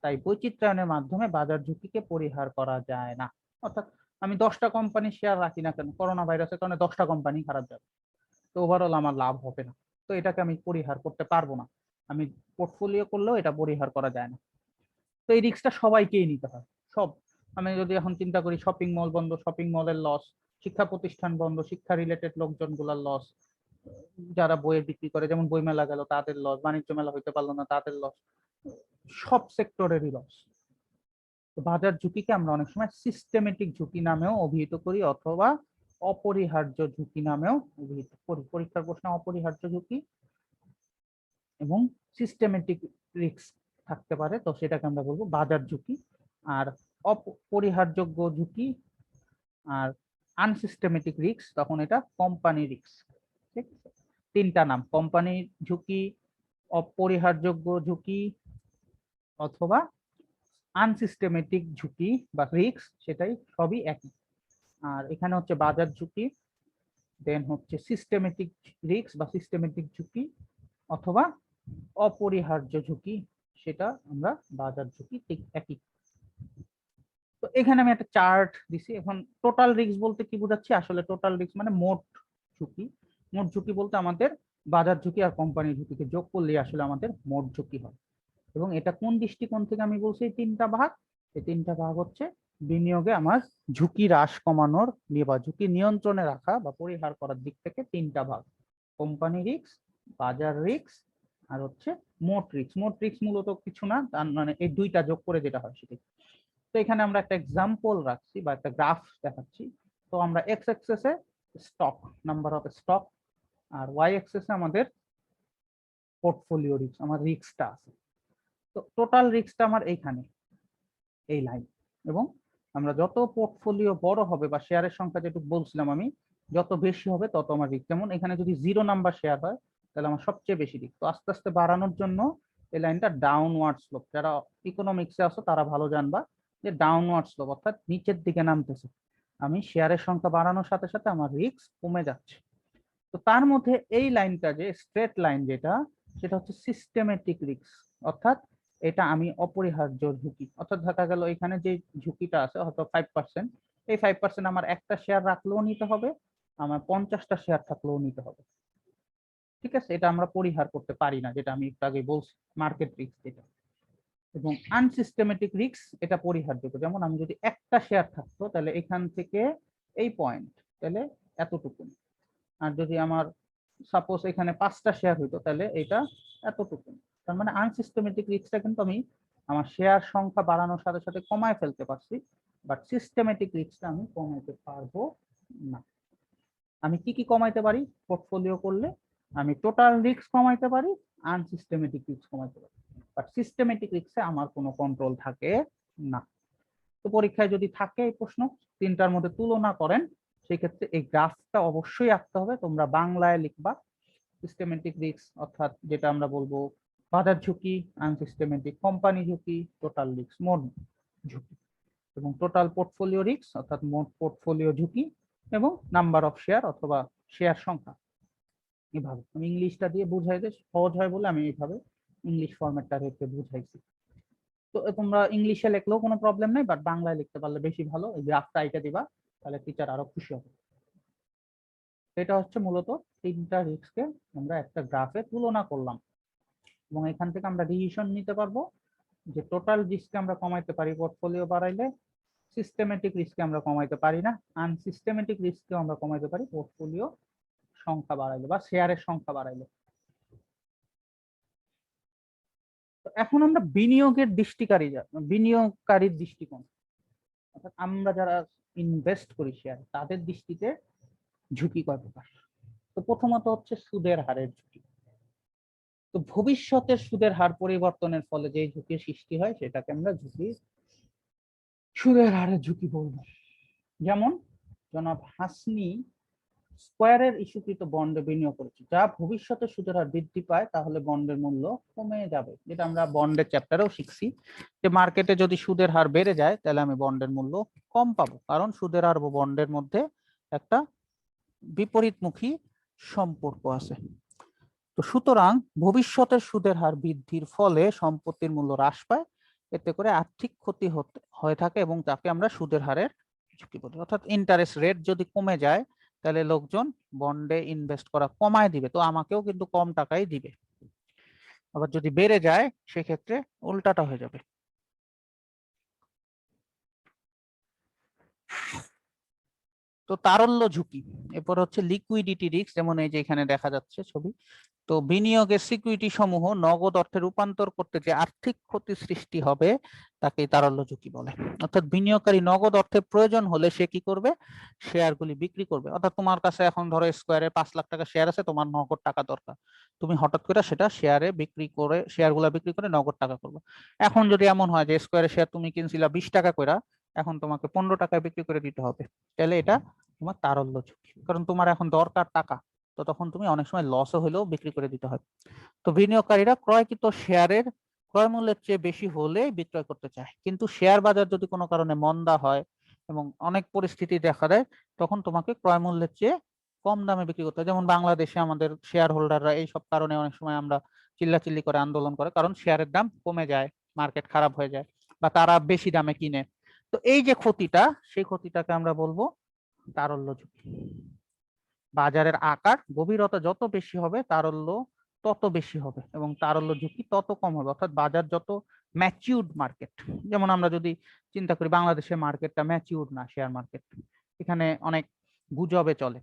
তাই বৈচিত্র্যায়নের মাধ্যমে বাজার ঝুঁকিকে পরিহার করা যায় না। অর্থাৎ আমি 10টা কোম্পানির শেয়ার রাখি না কেন, করোনা ভাইরাসের কারণে 10টা কোম্পানি খারাপ যাবে, তো ওভারঅল আমার লাভ হবে না, তো এটাকে আমি পরিহার করতে পারবো না। আমি পোর্টফোলিও করলেও এটা পরিহার করা যায় না। তো এই রিস্কটা সবাইকেই নিতে হয়, সব। আমি যদি এখন চিন্তা করি, শপিং মল বন্ধ, শপিং মলের লস, শিক্ষা প্রতিষ্ঠান বন্ধ, শিক্ষা রিলেটেড লোকজনগুলোর লস, যারা বইয়ের বিক্রি করে, যেমন বই মেলা গেল তাদের লস, বাণিজ্য মেলা হইতে পারলো না তাদের লস, সব সেক্টরেরই লস। বাজার ঝুঁকিকে আমরা অনেক সময় সিস্টেমেটিক ঝুঁকি নামেও অভিহিত করি, অথবা অপরিহার্য ঝুঁকি নামেও অভিহিত করি। পরীক্ষার প্রশ্নে অপরিহার্য ঝুঁকি এবং সিস্টেমেটিক রিস্ক থাকতে পারে, তো সেটাকে আমরা বলবো বাজার ঝুঁকি। আর অপরিহারযোগ্য ঝুঁকি আর আনসিস্টেমেটিক রিস্ক, তখন এটা কোম্পানি রিস্ক। ঠিক আছে, তিনটা নাম, কোম্পানির ঝুঁকি, অপরিহারযোগ্য ঝুঁকি অথবা আনসিস্টেমেটিক ঝুঁকি বা রিস্ক, সেটাই সবই একই। আর এখানে হচ্ছে বাজার ঝুঁকি, দেন হচ্ছে সিস্টেমেটিক রিস্ক বা সিস্টেমেটিক ঝুঁকি অথবা অপরিহার্য ঝুঁকি, সেটা আমরা বাজার ঝুঁকি, ঠিক একই। তো এখানে আমি একটা চার্ট দিছি। এখন টোটাল রিস্ক বলতে কি বোঝাচ্ছি, আসলে টোটাল রিস্ক মানে মোট ঝুঁকি। মোট ঝুঁকি বলতে আমাদের বাজার ঝুঁকি আর কোম্পানি ঝুঁকিকে যোগ করলে আসলে আমাদের মোট ঝুঁকি হয়। এবং এটা কোন দৃষ্টিকোণ থেকে আমি বলছি তিনটা ভাগ, এই তিনটা ভাগ হচ্ছে বিনিয়োগে আমার ঝুঁকি হ্রাস কমানোর বা ঝুঁকি নিয়ন্ত্রণে রাখা বা পরিহার করার দিক থেকে তিনটা ভাগ, কোম্পানি রিস্ক, বাজার রিস্ক আর হচ্ছে মোট রিস্ক। মোট রিস্ক মূলত কিছু না, তার মানে এই দুইটা যোগ করে যেটা হয় সেটাই। তো এখানে আমরা একটা এক্সাম্পল রাখছি বা একটা গ্রাফ দেখাচ্ছি। তো আমরা এক্স অ্যাক্সিসে স্টক, নাম্বার অফ স্টক, আর ওয়াই অ্যাক্সিসে আমাদের পোর্টফোলিও রিস্ক, আমার রিস্কটা আছে। তো টোটাল রিস্কটা আমার এইখানে এই লাইন, এবং আমরা যত পোর্টফোলিও বড় হবে বা শেয়ারের সংখ্যা যেটুকু বলছিলাম আমি, যত বেশি হবে তত আমার রিস্ক। যেমন এখানে যদি 0 নাম্বার শেয়ার হয় তাহলে আমার সবচেয়ে বেশি রিস্ক। তো আস্তে আস্তে বাড়ানোর জন্য এই লাইনটা ডাউনওয়ার্ড স্লোপ, যারা ইকোনমিক্সে আছো তারা ভালো জানবা যে ডাউনওয়ার্ড স্লোপ অর্থাৎ নিচের দিকে নামতেছে। আমি শেয়ারের সংখ্যা বাড়ানোর সাথে সাথে আমার রিস্ক কমে যাচ্ছে। তো তার মধ্যে এই লাইনটা যে স্ট্রেট লাইন যেটা, সেটা হচ্ছে সিস্টেমেটিক রিস্ক, অর্থাৎ এটা আমি অপরিহার্য ঝুঁকি। অর্থাৎ দেখা গেল এখানে যে ঝুঁকিটা আছে হয়তো 5%, এই 5% আমার একটা শেয়ার রাখলেও নিতে হবে, আমার 50টা শেয়ার থাকলেও নিতে হবে। ঠিক আছে, এটা আমরা পরিহার করতে পারি না, যেটা আমি একটু আগে বলছি মার্কেট রিস্ক যেটা। এবং আনসিস্টেমেটিক রিস্ক এটা পরিহারযোগ্য, যেমন আমি যদি একটা শেয়ার থাকতো তাহলে এখান থেকে এই পয়েন্ট তাহলে এতটুকু, আর যদি আমার সাপোজ এখানে 5টা শেয়ার হইতো তাহলে এটা এতটুকু। তার মানে আনসিস্টেমেটিক রিস্কটা কিন্তু আমি আমার শেয়ার সংখ্যা বাড়ানোর সাথে সাথে কমায় ফেলতে পারছি, বাট সিস্টেমেটিক রিস্কটা আমি কমাইতে পারবো না। আমি কি কি কমাইতে পারি পোর্টফোলিও করলে, আমি টোটাল রিস্ক কমাইতে পারি, আনসিস্টেমেটিক রিস্ক কমাইতে পারি, বাট সিস্টেমেটিক রিস্কে আমার কোনো কন্ট্রোল থাকে না। তো পরীক্ষায় যদি থাকে এই প্রশ্ন তিনটার মধ্যে তুলনা করেন, সেই ক্ষেত্রে এই গ্রাফটা অবশ্যই আঁকতে হবে। তোমরা বাংলায় লিখবা সিস্টেমেটিক রিস্ক অর্থাৎ যেটা আমরা বলবো বাজার ঝুঁকি, আনসিস্টেমেটিক কোম্পানি ঝুঁকি, টোটাল রিস্ক মোট ঝুঁকি, এবং টোটাল পোর্টফোলিও রিস্ক অর্থাৎ মোট পোর্টফোলিও ঝুঁকি, এবং নাম্বার অফ শেয়ার অথবা শেয়ার সংখ্যা। এইভাবে আমি ইংলিশটা দিয়ে বুঝাই দিই, সহজ হয় বলে আমি এইভাবে ইংলিশ ফরম্যাটটা রেখে বুঝাইছি। তো তোমরা ইংলিশে লিখলেও কোনো প্রবলেম নেই, বাট বাংলায় লিখতে পারলে বেশি ভালো। এই গ্রাফটা আইটা দিবা, তাহলে টিচার আরো খুশি হবে। এটা হচ্ছে মূলত তিনটা রিস্ককে আমরা একটা গ্রাফে তুলনা করলাম, এবং এখান থেকে আমরা ডিসিশন নিতে পারবো যে টোটাল রিস্ককে আমরা কমাইতে পারি পোর্টফোলিও বাড়াইলে, সিস্টেমেটিক রিস্ককে আমরা কমাইতে পারি না, আনসিস্টেমেটিক রিস্ককে আমরা কমাইতে পারি পোর্টফোলিও সংখ্যা বাড়াইলে বা শেয়ারের সংখ্যা বাড়াইলে। তো এখন আমরা বিনিয়োগকারীর দৃষ্টিকোণ, অর্থাৎ আমরা যারা ইনভেস্ট করি শেয়ার, তাদের দৃষ্টিতে ঝুঁকি কয় প্রকার। তো প্রথমত হচ্ছে সুদের হারের ঝুঁকি। তো ভবিষ্যতের সুদের হার পরিবর্তনের ফলে যে ঝুঁকির সৃষ্টি হয় সেটাকে আমরা সুদের হারের ঝুঁকি বলবো। যেমন জনাব হাসনি স্কয়ারের ইস্যুকৃত বন্ডে বিনিয়োগ করেছে, যা ভবিষ্যতে সুদের হার বৃদ্ধি পায় তাহলে বন্ডের মূল্য কমে যাবে, যেটা আমরা বন্ডের চ্যাপ্টারেও শিখছি যে মার্কেটে যদি সুদের হার বেড়ে যায় তাহলে আমি বন্ডের মূল্য কম পাবো, কারণ সুদের হার ও বন্ডের মধ্যে একটা বিপরীতমুখী সম্পর্ক আছে। তো সুতরাং ভবিষ্যতের সুদের হার বৃদ্ধির ফলে সম্পত্তির মূল্য হ্রাস পায়, এতে করে আর্থিক ক্ষতি হয়ে থাকে এবং তাকে আমরা সুদের হারের ঝুঁকি বলি। অর্থাৎ ইন্টারেস্ট রেট যদি কমে যায় তাহলে লোকজন বন্ডে ইনভেস্ট করা কমায় দিবে, তো আমাকেও কিন্তু কম টাকাই দিবে। আবার যদি বেড়ে যায় সেক্ষেত্রে উল্টাটা হয়ে যাবে। তো তারল্য ঝুঁকি, এরপর হচ্ছে লিকুইডিটি রিস্ক, যেমন এই যে এখানে দেখা যাচ্ছে ছবি। তো বিনিয়োগের সিকিউরিটি সমূহ নগদ অর্থে রূপান্তর করতে যে আর্থিক ক্ষতি সৃষ্টি হবে তাকে তারল্য ঝুঁকি বলে। অর্থাৎ বিনিয়োগকারী নগদ অর্থের প্রয়োজন হলে সে কি করবে, শেয়ারগুলি বিক্রি করবে। অর্থাৎ তোমার কাছে এখন ধরো স্কয়ারে 5 লাখ টাকা শেয়ার আছে, তোমার নগদ টাকা দরকার, তুমি হঠাৎ করে সেটা শেয়ারে বিক্রি করে, শেয়ারগুলা বিক্রি করে নগদ টাকা করবে। এখন যদি এমন হয় যে স্কয়ারে শেয়ার তুমি কিনছিলা 20 টাকা করে, এখন তোমাকে 15 টাকায় বিক্রি করে দিতে হবে, তাহলে এটা তোমার তারল্য ঝুঁকি, কারণ তোমার এখন দরকার টাকা, তো তখন তুমি অনেক সময় লসও হলেও বিক্রি করে দিতে হয়। তো বিনিয়োগকারীরা ক্রয়কৃত শেয়ারের ক্রয় মূল্যের চেয়ে বেশি হলে বিক্রয় করতে চায়, কিন্তু শেয়ার বাজার যদি কোনো কারণে মন্দা হয় এবং অনেক পরিস্থিতি দেখা দেয়, তখন তোমাকে ক্রয় মূল্যের চেয়ে কম দামে বিক্রি করতে হয়। যেমন বাংলাদেশে আমাদের শেয়ার হোল্ডাররা এইসব কারণে অনেক সময় আমরা চিল্লাচিল্লি করে আন্দোলন করে, কারণ শেয়ারের দাম কমে যায়, মার্কেট খারাপ হয়ে যায় বা তারা বেশি দামে কিনে। তো এই যে ক্ষতিটা, সেই ক্ষতিটাকে আমরা বলবো তারল্য ঝুঁকি। বাজারের আকার গভীরতা যত বেশি হবে তারল্য তত বেশি হবে এবং তারল্য ঝুঁকি তত কম হবে। অর্থাৎ বাজার যত ম্যাচিউরড মার্কেট, যেমন আমরা যদি চিন্তা করি বাংলাদেশের মার্কেটটা ম্যাচিউরড না, শেয়ার মার্কেট, এখানে অনেক গুজবে চলে,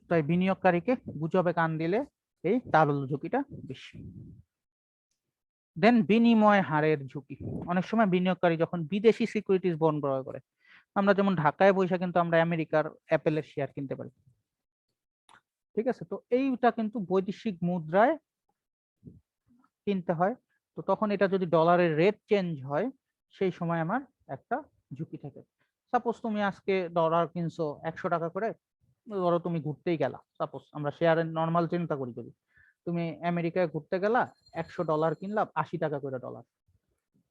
তাই বিনিয়োগকারীকে গুজবে কান দিলে এই তারল্য ঝুঁকিটা বেশি। দেন বিনিময় হারের ঝুঁকি। অনেক সময় বিনিয়োগকারী যখন বিদেশি সিকিউরিটিজ বন্ড ক্রয় করে, আমরা যেমন ঢাকায় বসে কিন্তু আমরা আমেরিকার অ্যাপেলের শেয়ার কিনতে পারি, ঠিক আছে? তো এইটা কিন্তু বৈদেশিক মুদ্রায় কিনতে হয়। তো তখন এটা যদি ডলারের রেট চেঞ্জ হয়, সেই সময় আমার একটা ঝুঁকি থাকে। সাপোজ তুমি আজকে ডলার কিনছো 100 টাকা করে, ধরো তুমি ঘুরতেই গেলা, সাপোজ আমরা শেয়ারের নর্মাল চিন্তা করি, যদি তুমি আমেরিকায় ঘুরতে গেলা, $100 কিনলা 80 টাকা করে ডলার।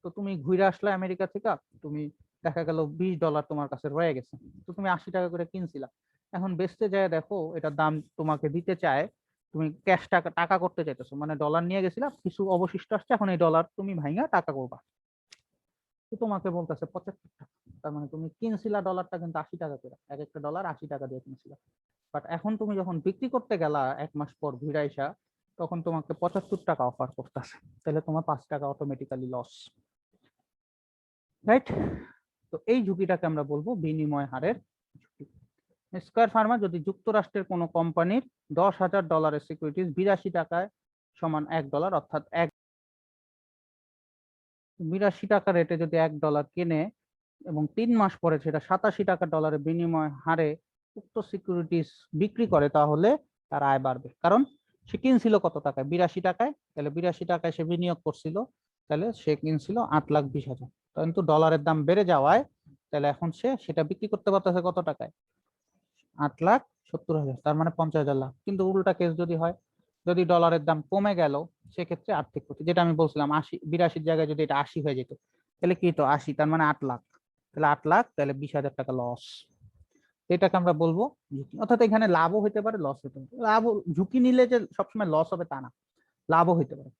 তো তুমি ঘুরে আসলে আমেরিকা থেকে, তুমি দেখা গেল $20 তোমার কাছে রয়ে গেছে, তো তুমি 80 টাকা করে কিনছিলা। এখন বেচতে যায় দেখো এটার দাম তোমাকে দিতে চায়, তুমি ক্যাশ টাকা টাকা করতে চাইতেছো, মানে ডলার নিয়ে গেছিলা, কিছু অবশিষ্ট আসছে, এখন এই ডলার তুমি ভাঙা টাকা করবা, তো তোমাকে বলতেছে 75 টাকা। তার মানে তুমি কিনছিলা ডলারটা কিন্তু 80 টাকা করে, এক একটা ডলার 80 টাকা দিয়ে কিনছিলা। বাট এখন তুমি যখন বিক্রি করতে গেলা 1 মাস পর ঘুরে আইসা, তখন তোমাকে 75 টাকা অফার করতেছে, তাহলে তোমার 5 টাকা অটোমেটিক্যালি লস, রাইট? তো এই ঝুঁকিটাকে আমরা বলবো বিনিময় হারের ঝুঁকি। স্কয়ার ফার্মা যদি যুক্তরাষ্ট্রের কোনো কোম্পানির $10,000 সিকিউরিটিজ 82 টাকায় সমান $1, অর্থাৎ 82 টাকা রেটে যদি $1 কেনে এবং 3 মাস পরে সেটা 87 টাকা ডলারের বিনিময় হারে উক্ত সিকিউরিটিজ বিক্রি করে, তাহলে তার আয় বাড়বে। কারণ সে কিনছিল কত টাকায়? 82 টাকায়, তাহলে 82 টাকায় সে বিনিয়োগ করছিল, তাহলে সে কিনছিল 8,20,000, কিন্তু ডলারের দাম বেড়ে যাওয়ায় তাহলে এখন সে সেটা বিক্রি করতে পারতেছে কত টাকায়? 8,70,000, তার মানে 50,000 লাভ। কিন্তু উল্টা কেস যদি হয়, যদি ডলারের দাম কমে গেল, সেক্ষেত্রে আর্থিক ক্ষতি, যেটা আমি বলছিলাম 82 জায়গায় যদি এটা 80 হয়ে যেত, তাহলে কি তো 80, তার মানে 8 লাখ, তাহলে 8 লাখ, তাহলে 20,000 টাকা লস। এটাকে আমরা বলবো ঝুঁকি। অর্থাৎ এখানে লাভও হতে পারে, লস হতে পারে। লাভ, ঝুঁকি নিলে যে সবসময় লস হবে তা না, লাভও হতে পারে।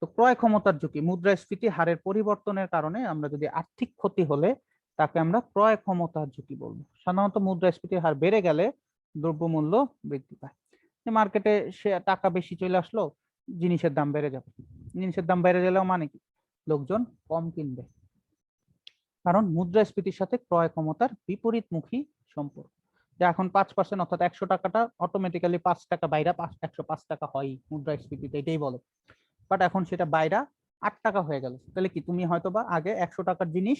তো ক্রয় ক্ষমতার ঝুঁকি, মুদ্রাস্ফীতি হারের পরিবর্তনের কারণে আমরা যদি আর্থিক ক্ষতি হলে তাকে আমরা ক্রয় ক্ষমতার ঝুঁকি বলবো। সাধারণত মুদ্রাস্ফীতির হার বেড়ে গেলে দ্রব্যমূল্য বৃদ্ধি পায়। মার্কেটে সে টাকা বেশি চলে আসলো, জিনিসের দাম বেড়ে যাবে। জিনিসের দাম বেড়ে গেলেও মানে কি, লোকজন কম কিনবে, কারণ মুদ্রাস্ফীতির সাথে ক্রয় ক্ষমতার বিপরীতমুখী সম্পর্ক। যে এখন 5%, অর্থাৎ 100 টাকাটা অটোমেটিক্যালি 5 টাকা বাইরা 105 টাকা হয় মুদ্রাস্ফীতিতে, এটাই বলে। বাট এখন সেটা বাইরা 8 টাকা হয়ে গেল, তাহলে কি তুমি হয়তোবা আগে 100 টাকার জিনিস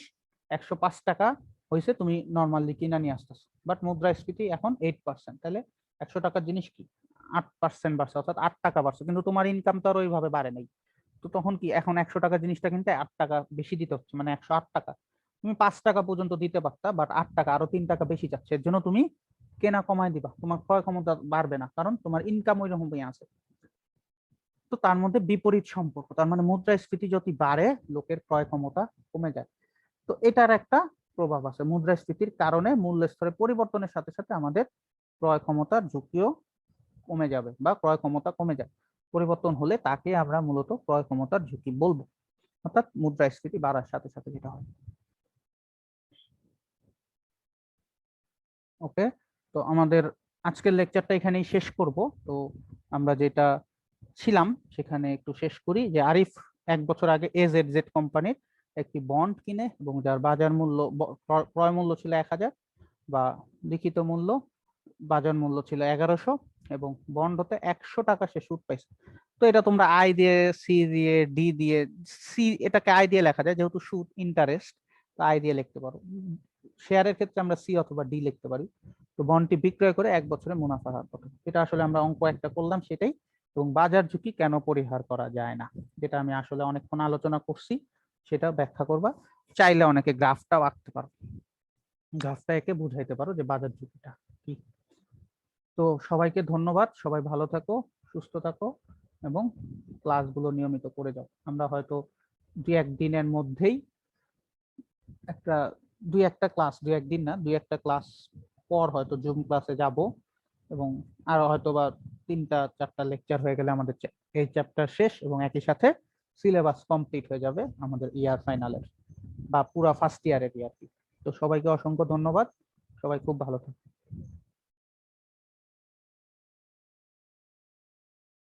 105 টাকা হয়েছে, তুমি নর্মালি কিনা নিয়ে আসতেছো, বাট মুদ্রাস্ফীতি এখন 8%, তাহলে 100 টাকার জিনিস কি 8% বাড়ছে, অর্থাৎ 8 টাকা বাড়ছে, কিন্তু তোমার ইনকাম তো আর ওইভাবে বাড়ে নাই। তো তখন কি, এখন 100 টাকা জিনিসটা কিনতে 8 টাকা বেশি দিতে হচ্ছে, মানে 108 টাকা। তুমি 5 টাকা পর্যন্ত দিতে পারতা, বাট 8 টাকা, আরো 3 টাকা বেশি যাচ্ছে, এর জন্য তুমি কেনা কমায় দিবা, তোমার ক্রয় ক্ষমতা বাড়বে না, কারণ তোমার ইনকাম ওই রকমই আছে। তো তার মধ্যে বিপরীত সম্পর্ক, তার মানে মুদ্রাস্ফীতি যদি বাড়ে লোকের ক্রয় ক্ষমতা কমে যায়। তো এটার একটা প্রভাব আছে, মুদ্রাস্ফীতির কারণে মূল্য স্তরে পরিবর্তনের সাথে সাথে আমাদের ক্রয় ক্ষমতার ঝুঁকিও কমে যাবে বা ক্রয় ক্ষমতা কমে যায়। পরিবর্তন হলে তাকে আমরা মূলত ক্রয় ক্ষমতার ঝুঁকি বলবো, অর্থাৎ মুদ্রাস্ফীতি বাড়ার সাথে সাথে যেটা হয়। ওকে, তো আমাদের আজকের লেকচারটা এখানেই শেষ করব। তো আমরা যেটা ছিলাম সেখানে একটু শেষ করি, যে আরিফ 1 বছর আগে AZZ কোম্পানির একটি বন্ড কিনে এবং যার বাজার মূল্য, ক্রয় মূল্য ছিল 1,000 বা লিখিত মূল্য বাজার মূল্য ছিল 1100, এবং বন্ড হতে 100 টাকা সে সুদ পাইছে। তো এটা তোমরা আই দিয়ে, সি দিয়ে, ডি দিয়ে, সি এটাকে আই দিয়ে লেখা যায় যেহেতু সুদ ইন্টারেস্ট, তো আই দিয়ে লিখতে পারো। শেয়ারের ক্ষেত্রে আমরা সি অথবা ডি লিখতে পারি। তো বন্ডটি বিক্রয় করে 1 বছরে মুনাফা হওয়ার কথা, এটা আসলে আমরা অঙ্ক একটা করলাম সেটাই। এবং বাজার ঝুঁকি কেন পরিহার করা যায় না, যেটা আমি আসলে অনেকক্ষণ আলোচনা করছি, সেটা ব্যাখ্যা করবা। চাইলে অনেকে গ্রাফটাও আঁকতে পারো, গ্রাফটা একে বুঝাইতে পারো যে বাজার ঝুঁকিটা কি। তো সবাইকে ধন্যবাদ, সবাই ভালো থাকো, সুস্থ থাকো এবং ক্লাসগুলো নিয়মিত করে যাও। আমরা হয়তো 2-1 দিনের মধ্যেই একটা 2-1টা ক্লাস, 2-1 দিন না, 2-1টা ক্লাস পর হয়তো জুম ক্লাসে যাব এবং আরো হয়তো বা 3টা-4টা লেকচার হয়ে গেলে আমাদের এই চ্যাপ্টার শেষ এবং একই সাথে সিলেবাস কমপ্লিট হয়ে যাবে আমাদের ইয়ার ফাইনালের বা পুরা ফার্স্ট ইয়ারের আর কি। তো সবাইকে অসংখ্য ধন্যবাদ, সবাই খুব ভালো থাকবে।